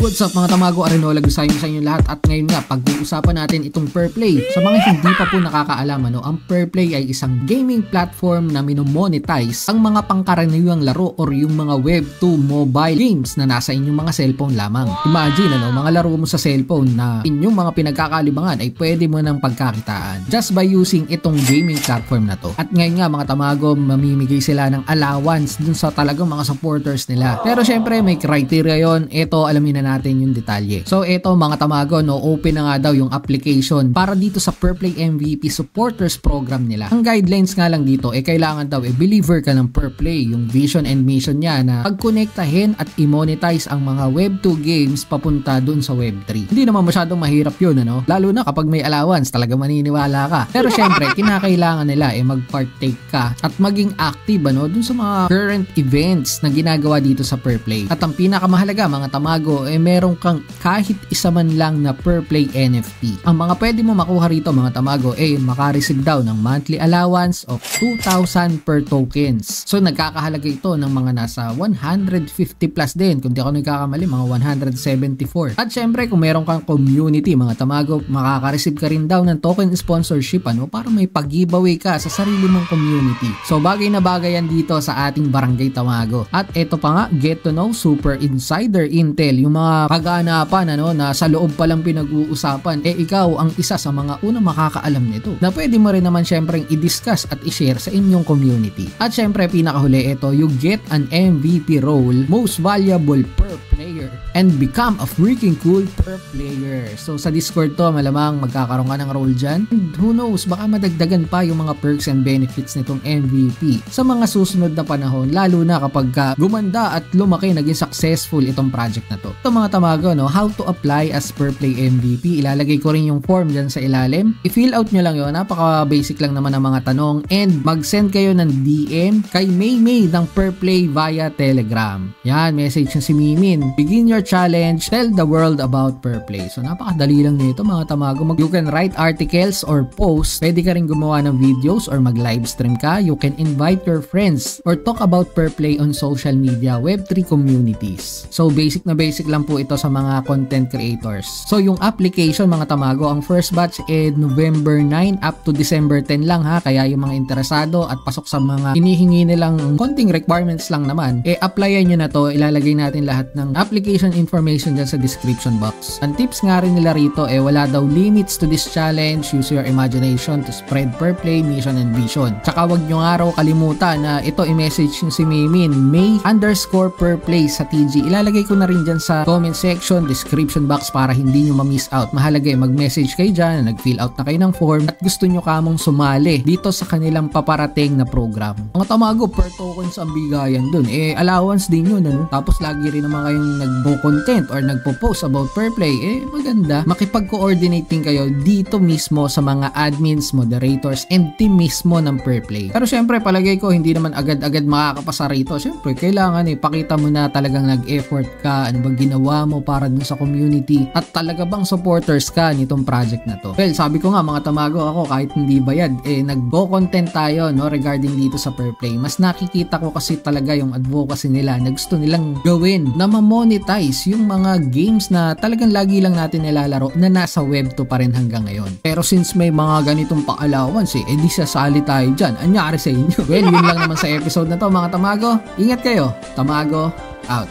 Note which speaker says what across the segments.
Speaker 1: What's up mga tamago, Arenola Gusayon sa inyo lahat at ngayon nga pag-uusapan natin itong Perplay. Sa mga hindi pa po nakakaalam, ang Perplay ay isang gaming platform na minomonetize ang mga pangkaraniwang laro or yung mga web 2 mobile games na nasa inyong mga cellphone lamang. Imagine mga laro mo sa cellphone na inyong mga pinagkakalibangan ay pwede mo nang pagkakitaan just by using itong gaming platform na to. At ngayon nga mga tamago, mamimigay sila ng allowance dun sa talagang mga supporters nila. Pero syempre may criteria yon. Ito alamin na natin yung detalye. So ito mga tamago, open na nga daw yung application para dito sa Perplay MVP supporters program nila. Ang guidelines nga lang dito kailangan daw believer ka ng Perplay. Yung vision and mission niya na pagkonektahin at i-monetize ang mga web 2 games papunta dun sa web 3. Hindi naman masyadong mahirap yun, lalo na kapag may allowance, talaga maniniwala ka. Pero syempre kinakailangan nila mag-partake ka at maging active dun sa mga current events na ginagawa dito sa Perplay. At ang pinakamahalaga mga tamago, meron kang kahit isa man lang na Perplay NFT. Ang mga pwede mo makuha rito mga tamago makareceive daw ng monthly allowance of 2,000 per tokens. So nagkakahalaga ito ng mga nasa 150 plus din, kung di ako nagkakamali mga 174. At syempre kung meron kang community mga tamago, makaka-receive ka rin daw ng token sponsorship para may pag-giveaway ka sa sarili mong community. So bagay na bagay yan dito sa ating barangay tamago. At ito pa nga, get to know super insider intel, yung mga kaganapan na sa loob pa lang pinag-uusapan, ikaw ang isa sa mga unang makakaalam nito na pwede mo rin naman syempre i-discuss at i-share sa inyong community. At syempre pinakahuli ito, you get an MVP role, most valuable per player, and become a freaking cool per player. So sa Discord to malamang magkakaroon ka ng role dyan, and who knows, baka madagdagan pa yung mga perks and benefits nitong MVP sa mga susunod na panahon, lalo na kapag gumanda at lumaki, naging successful itong project na to. Ito mga tamago, how to apply as Perplay MVP. Ilalagay ko rin yung form dyan sa ilalim. I-fill out nyo lang yun. Napaka basic lang naman ang mga tanong, and mag-send kayo ng DM kay Maymay ng Perplay via Telegram. Yan, message na si Mimin. Begin your challenge, tell the world about Perplay. So napakadali lang nito mga tamago. You can write articles or posts. Pwede ka rin gumawa ng videos or mag-livestream ka. You can invite your friends or talk about Perplay on social media, Web3 communities. So basic na basic lang po ito sa mga content creators. So yung application mga tamago, ang first batch November 9 up to December 10 lang kaya yung mga interesado at pasok sa mga hinihingi nilang konting requirements lang naman, applyan nyo na to. Ilalagay natin lahat ng application information dyan sa description box. Ang tips nga rin nila rito, wala daw limits to this challenge. Use your imagination to spread Perplay mission and vision. Tsaka wag nyo nga raw kalimutan na ito i-message yung si Maymin, May_Perplay sa TG. Ilalagay ko na rin dyan sa comment section, description box para hindi nyo ma-miss out. Mahalaga mag-message kayo dyan, nag-fill out na kayo ng form at gusto nyo kamong sumali dito sa kanilang paparating na program. Mga tamago, per tokens ang bigayan dun. Allowance din yun. Tapos lagi rin naman kayong nagpo-content or nagpo-post about Perplay. Maganda. Makipag-coordinate din kayo dito mismo sa mga admins, moderators, and team mismo ng Perplay. Pero syempre, palagay ko hindi naman agad-agad makakapasa rito. Syempre, kailangan pakita mo na talagang nag-effort ka, ano bang ginawa mo para dun sa community at talaga bang supporters ka nitong project na to. Well, sabi ko nga mga tamago, ako kahit hindi bayad, nagbo-content tayo regarding dito sa Perplay. Mas nakikita ko kasi talaga yung advocacy nila na gusto nilang gawin na ma-monetize yung mga games na talagang lagi lang natin nilalaro na nasa web 2 pa rin hanggang ngayon. Pero since may mga ganitong pa-allowance di sasali tayo dyan. Anyari sa inyo? Well, yun lang naman sa episode na to mga tamago. Ingat kayo. Tamago out.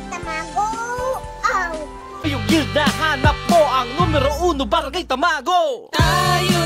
Speaker 2: Yung guild na hanap mo ang numero 1 barangay tamago. Tayo